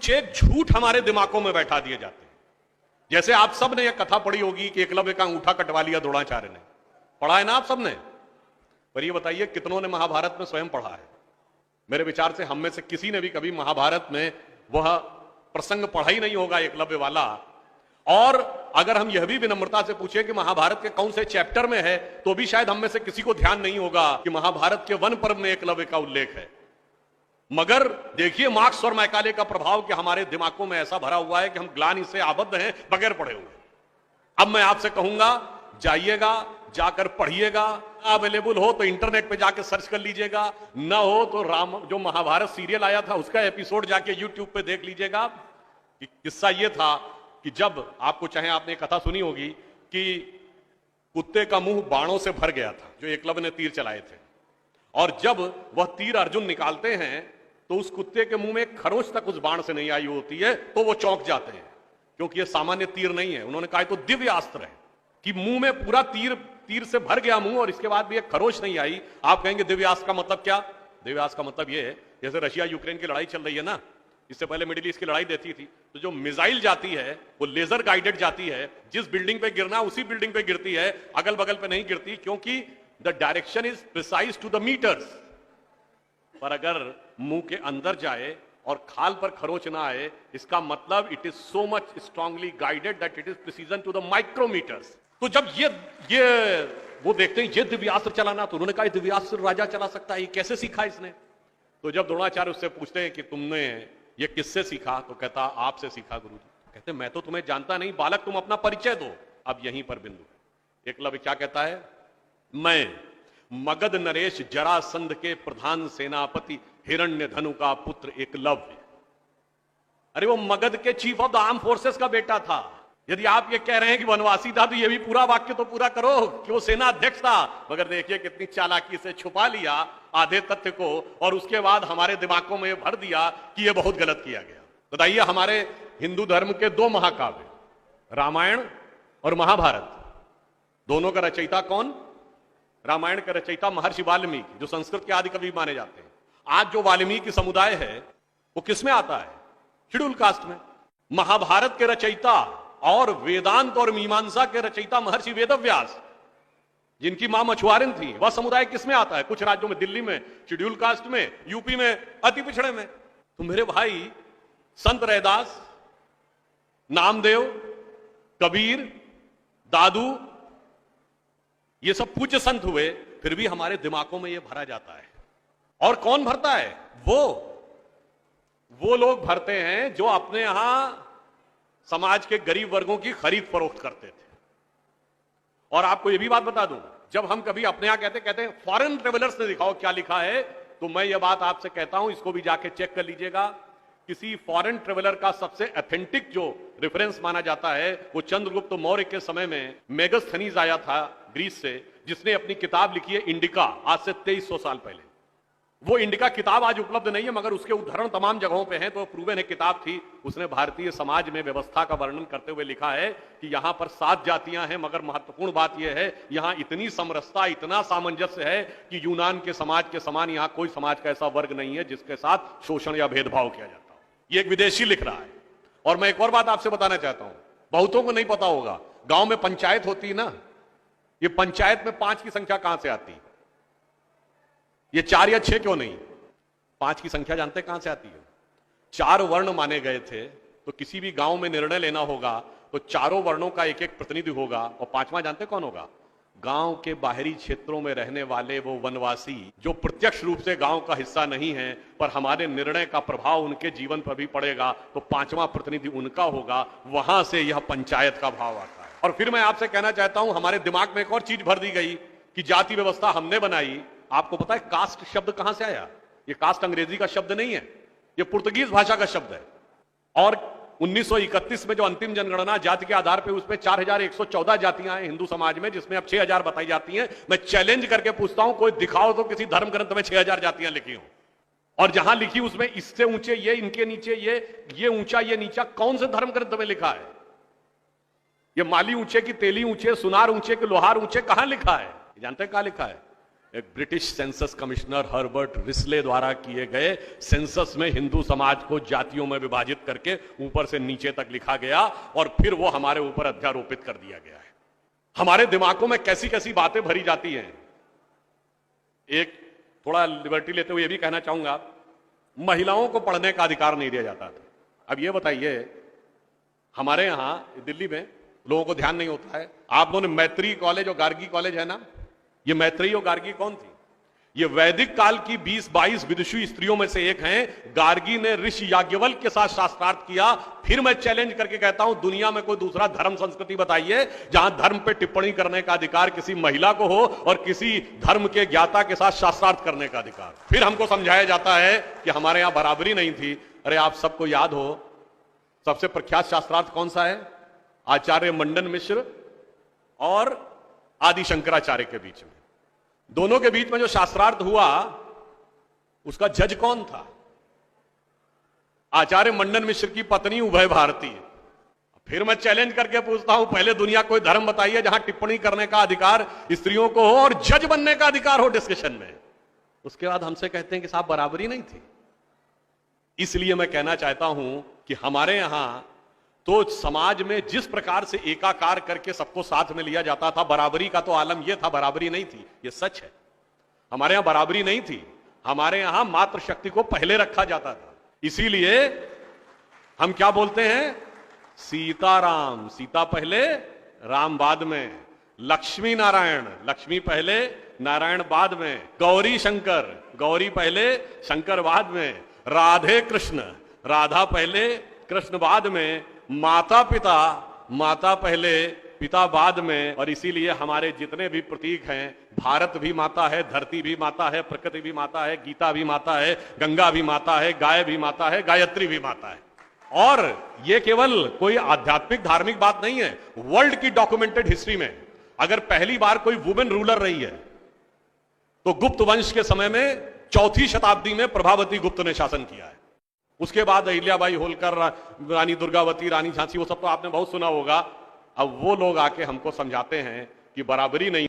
कुछ एक झूठ हमारे दिमागों में बैठा दिए जाते हैं। जैसे आप सब ने यह कथा पढ़ी होगी कि एकलव्य का अंगूठा कटवा लिया द्रोणाचार्य ने, पढ़ा है ना आप सबने? पर ये बताइए कितनों ने महाभारत में स्वयं पढ़ा है? मेरे विचार से हम में से किसी ने भी कभी महाभारत में वह प्रसंग पढ़ा ही नहीं होगा एकलव्य वाला। और अगर हम यह भी विनम्रता से पूछे कि महाभारत के कौन से चैप्टर में है, तो भी शायद हम में से किसी को ध्यान नहीं होगा कि महाभारत के वन पर्व में एकलव्य का उल्लेख है। मगर देखिए मार्क्स और मैकाले का प्रभाव कि हमारे दिमागों में ऐसा भरा हुआ है कि हम ग्लानि से आबद्ध हैं बगैर पढ़े हुए। अब मैं आपसे कहूंगा, जाइएगा, जाकर पढ़िएगा। अवेलेबल हो तो इंटरनेट पे जाके सर्च कर लीजिएगा, ना हो तो राम जो महाभारत सीरियल आया था उसका एपिसोड जाके यूट्यूब पे देख लीजिएगा। कि किस्सा यह था कि जब आपको चाहे आपने कथा सुनी होगी कि कुत्ते का मुंह बाणों से भर गया था, जो एकलव्य ने तीर चलाए थे, और जब वह तीर अर्जुन निकालते हैं तो उस कुत्ते के मुंह में एक खरोंच तक उस बाण से नहीं आई होती है, तो वो चौंक जाते हैं क्योंकि ये सामान्य तीर नहीं है। उन्होंने कहा तो दिव्य अस्त्र है कि मुंह में पूरा तीर से भर गया मुंह और इसके बाद भी एक खरोंच नहीं आई। आप कहेंगे दिव्यास्त्र का मतलब क्या? दिव्यास्त्र का मतलब यह है जैसे रशिया यूक्रेन की लड़ाई चल रही है ना, इससे पहले मिडिल ईस्ट की लड़ाई देती थी, तो जो मिसाइल जाती है वो लेजर गाइडेड जाती है, जिस बिल्डिंग पे गिरना उसी बिल्डिंग पे गिरती है, अगल बगल पे नहीं गिरती, क्योंकि the direction is precise to the meters. पर अगर मुंह के अंदर जाए और खाल पर खरोच ना आए, इसका मतलब it is so much strongly guided that it is precision to the micrometers. तो जब ये वो देखते हैं ये दिव्यास्त्र चलाना, तो उन्होंने कहा दिव्यास्त्र राजा चला सकता है, ये कैसे सीखा इसने? तो जब द्रोणाचार्य उससे पूछते हैं कि तुमने ये किससे सीखा, तो कहता आपसे सीखा गुरुजी। कहते मैं तो तुम्हें जानता नहीं, बालक तुम अपना परिचय दो। अब यहीं पर बिंदु है। एकलव्य क्या कहता है? मैं मगध नरेश जरासंध के प्रधान सेनापति हिरण्यधनु का पुत्र एकलव्य। अरे वो मगध के chief of the arm forces का बेटा था। यदि आप ये कह रहे हैं कि वनवासी था, तो ये भी पूरा वाक्य तो पूरा करो कि वो सेना अध्यक्ष था। मगर देखिए कितनी चालाकी से छुपा लिया आधे तथ्य को, और उसके बाद हमारे दिमागों में भर दिया कि ये बहुत गलत किया गया। बताइए, हमारे हिंदू धर्म के दो महाकाव्य रामायण और महाभारत, दोनों का रचयिता कौन? रामायण का रचयिता महर्षि वाल्मीकि, जो संस्कृत के आदि कवि माने जाते हैं। आज जो वाल्मीकि समुदाय है वो किस में आता है? शेड्यूल कास्ट में। महाभारत के रचयिता और वेदांत और मीमांसा के रचयिता महर्षि वेदव्यास, जिनकी मां मछुआरिन थी, वह समुदाय किसमें आता है? कुछ राज्यों में, दिल्ली में शेड्यूल कास्ट में, यूपी में अति पिछड़े में। तो मेरे भाई, संत रैदास, नामदेव, कबीर, दादू, ये सब पूज्य संत हुए, फिर भी हमारे दिमागों में ये भरा जाता है। और कौन भरता है? वो लोग भरते हैं जो अपने यहां समाज के गरीब वर्गों की खरीद फरोख्त करते थे। और आपको यह भी बात बता दूं, जब हम कभी अपने यहां कहते हैं फॉरेन ट्रेवलर्स ने दिखाओ क्या लिखा है, तो मैं यह बात आपसे कहता हूं, इसको भी जाके चेक कर लीजिएगा। किसी फॉरेन ट्रेवलर का सबसे ऑथेंटिक जो रेफरेंस माना जाता है, वो चंद्रगुप्त मौर्य के समय में मेगस्थनीज आया था ग्रीस से, जिसने अपनी किताब लिखी है इंडिका, आज से 2300 साल पहले। वो इंडिका किताब आज उपलब्ध नहीं है, मगर उसके उदाहरण तमाम जगहों पे हैं, तो प्रूवन है किताब थी। उसने भारतीय समाज में व्यवस्था का वर्णन करते हुए लिखा है कि यहां पर 7 जातियां हैं, मगर महत्वपूर्ण बात यह है यहां इतनी समरसता, इतना सामंजस्य है कि यूनान के समाज के समान यहां कोई समाज का ऐसा वर्ग नहीं है जिसके साथ शोषण या भेदभाव किया जाता हो। ये एक विदेशी लिख रहा है। और मैं एक और बात आपसे बताना चाहता हूं, बहुतों को नहीं पता होगा, गांव में पंचायत होती है ना, ये पंचायत में 5 की संख्या कहां से आती है? ये 4 या 6 क्यों नहीं? 5 की संख्या जानते हैं कहां से आती है? 4 वर्ण माने गए थे, तो किसी भी गांव में निर्णय लेना होगा तो चारों वर्णों का एक एक प्रतिनिधि होगा, और 5वां जानते कौन होगा? गांव के बाहरी क्षेत्रों में रहने वाले वो वनवासी जो प्रत्यक्ष रूप से गांव का हिस्सा नहीं है, पर हमारे निर्णय का प्रभाव उनके जीवन पर भी पड़ेगा, तो 5वां प्रतिनिधि उनका होगा। वहां से यह पंचायत का भाव आता है। और फिर मैं आपसे कहना चाहता हूं, हमारे दिमाग में एक और चीज भर दी गई कि जाति व्यवस्था हमने बनाई। आपको पता है कास्ट शब्द कहां से आया? ये कास्ट अंग्रेजी का शब्द नहीं है, ये पुर्तगीज भाषा का शब्द है। और 1931 में जो अंतिम जनगणना जाति के आधार पर, उसमें 4114 जातियां हैं हिंदू समाज में, जिसमें अब 6000 बताई जाती हैं। मैं चैलेंज करके पूछता हूं, कोई दिखाओ तो किसी धर्म ग्रंथ में 6000 जातियां लिखी हो, और जहां लिखी उसमें इससे ऊंचे ये, इनके नीचे ये ऊंचा, ये नीचा, कौन से धर्म ग्रंथ में लिखा है? ये माली ऊंचे की तेली ऊंचे, सुनार ऊंचे की लोहार ऊंचे, कहां लिखा है? जानते हैं कहां लिखा है? एक British census commissioner Herbert Risley द्वारा किए गए सेंसस में हिंदू समाज को जातियों में विभाजित करके ऊपर से नीचे तक लिखा गया और फिर वो हमारे ऊपर अध्यारोपित कर दिया गया है। हमारे दिमागों में कैसी कैसी बातें भरी जाती हैं। एक थोड़ा लिबर्टी लेते हुए ये भी कहना चाहूंगा, महिलाओं को पढ़ने का अधिकार नहीं दिया जाता था। अब ये बताइए, हमारे यहां दिल्ली में लोगों को ध्यान नहीं होता है, आप लोगों ने मैत्री कॉलेज और गार्गी कॉलेज है ना, ये मैत्री और गार्गी कौन थी? ये वैदिक काल की 20-22 विदुषी स्त्रियों में से एक हैं। गार्गी ने ऋषि याज्ञवल्क्य के साथ शास्त्रार्थ किया। फिर मैं चैलेंज करके कहता हूं, दुनिया में कोई दूसरा धर्म संस्कृति बताइए जहां धर्म पे टिप्पणी करने का अधिकार किसी महिला को हो और किसी धर्म के ज्ञाता के साथ शास्त्रार्थ करने का अधिकार। फिर हमको समझाया जाता है कि हमारे यहां बराबरी नहीं थी। अरे आप सबको याद हो, सबसे प्रख्यात शास्त्रार्थ कौन सा है? आचार्य मंडन मिश्र और आदि शंकराचार्य के बीच में, दोनों के बीच में जो शास्त्रार्थ हुआ उसका जज कौन था? आचार्य मंडन मिश्र की पत्नी उभय भारती। फिर मैं चैलेंज करके पूछता हूं, पहले दुनिया कोई धर्म बताइए जहां टिप्पणी करने का अधिकार स्त्रियों को हो और जज बनने का अधिकार हो डिस्कशन में। उसके बाद हमसे कहते हैं कि साहब बराबरी नहीं थी। इसलिए मैं कहना चाहता हूं कि हमारे यहां तो समाज में जिस प्रकार से एकाकार करके सबको साथ में लिया जाता था, बराबरी का तो आलम यह था, बराबरी नहीं थी, यह सच है। हमारे यहां बराबरी नहीं थी। हमारे यहां मातृशक्ति को पहले रखा जाता था। इसीलिए हम क्या बोलते हैं? सीताराम, सीता पहले राम बाद में। लक्ष्मी नारायण, लक्ष्मी पहले नारायण बाद में। गौरी शंकर, गौरी पहले शंकर बाद में। राधे कृष्ण, राधा पहले कृष्ण बाद में। माता पिता, माता पहले पिता बाद में। और इसीलिए हमारे जितने भी प्रतीक हैं, भारत भी माता है, धरती भी माता है, प्रकृति भी माता है, गीता भी माता है, गंगा भी माता है, गाय भी माता है, गायत्री भी माता है। और ये केवल कोई आध्यात्मिक धार्मिक बात नहीं है। वर्ल्ड की डॉक्यूमेंटेड हिस्ट्री में अगर पहली बार कोई वुमेन रूलर रही है तो गुप्त वंश के समय में 4वीं शताब्दी में प्रभावती गुप्त ने शासन किया है। उसके बाद अहिल्याबाई होलकर, रानी दुर्गावती, रानी झांसी, वो सब तो आपने बहुत सुना होगा। अब वो लोग आके हमको समझाते हैं कि बराबरी नहीं